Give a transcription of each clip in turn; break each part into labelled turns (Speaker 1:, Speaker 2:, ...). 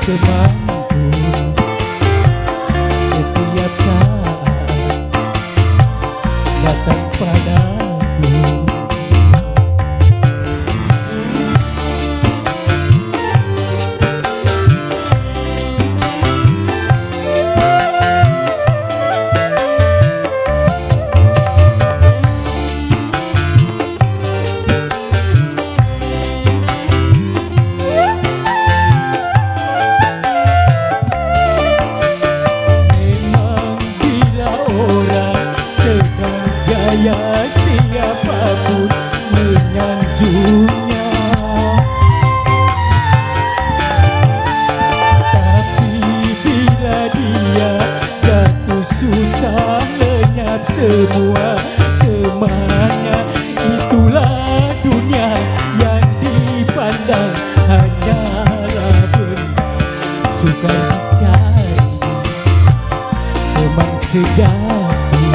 Speaker 1: temanku setiap saat datang padaku. Siapapun menyanjungnya, tapi bila dia jatuh susah lenyap semua temannya. Itulah dunia yang dipandang hanyalah benda sukar dicari teman sejati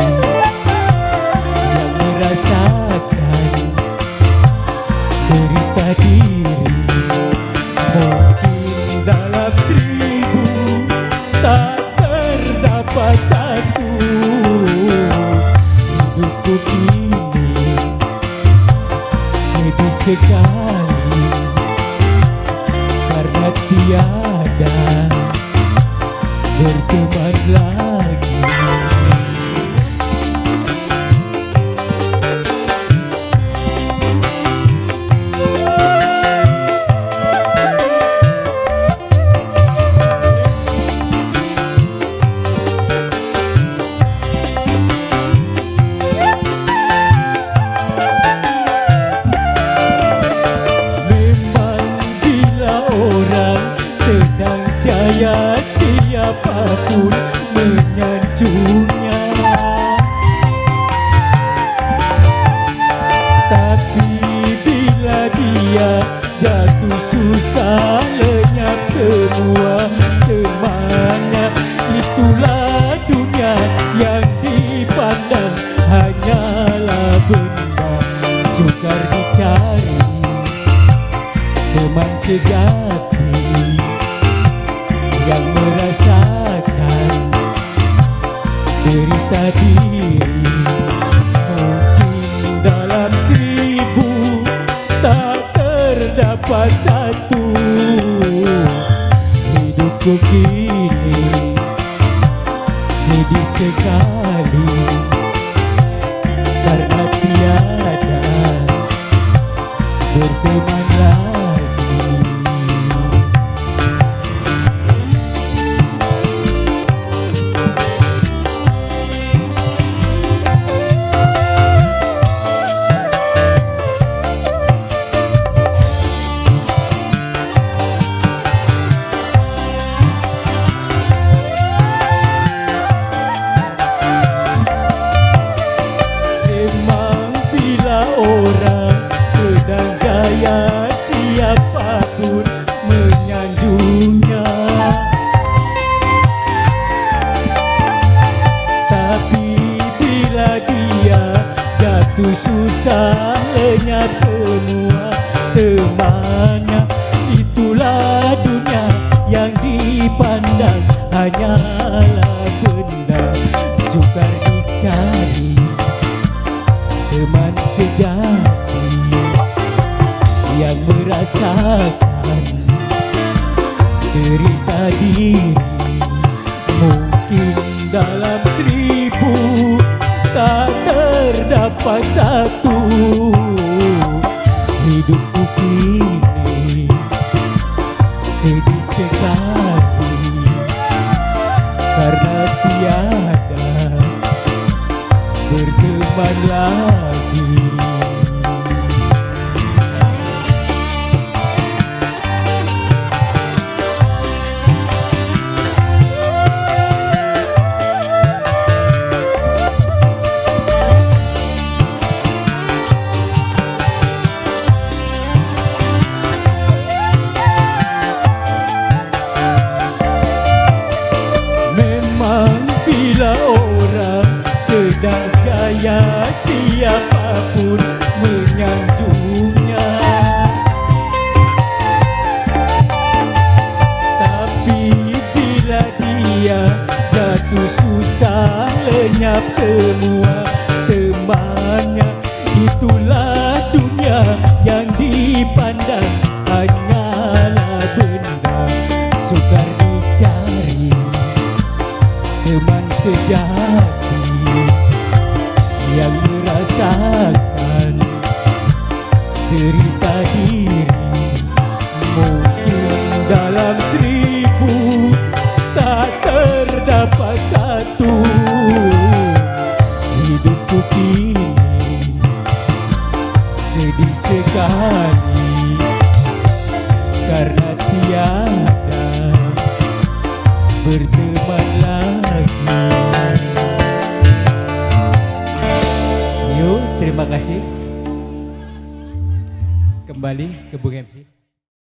Speaker 1: yang merasakan derita diri. Mungkin dalam 1000 tak terdapat satu. Hidupku kini sedih sekali karena tiada berteman lagi. Sedang jaya siapapun menyanjungnya, tapi bila dia jatuh susah lenyap semua temannya. Itulah dunia yang dipandang hanyalah benda sukar dicari teman sejati yang merasakan derita diri. Mungkin dalam 1000 tak terdapat satu. Hidupku kini sedih sekali karena tiada berteman lagi. Orang sedang jaya siapapun menyanjungnya, tapi bila dia jatuh susah lenyap semua temannya. Itulah dunia yang dipandang hanyalah benda sukar dicari teman sejati yang merasakan derita diri. Mungkin dalam 1000 tak terdapat satu. Hidupku kini sedih sekali karena tiada berteman lagi. menganggap semua temannya. Itulah dunia yang dipandang hanyalah benda sukar dicari. Teman sejati yang merasakan derita diri. Mungkin dalam 1000 tak terdapat satu. Hidupku kini sedih sekali karena tiada berteman lagi. Yuk, terima kasih. Kembali ke Bung MC.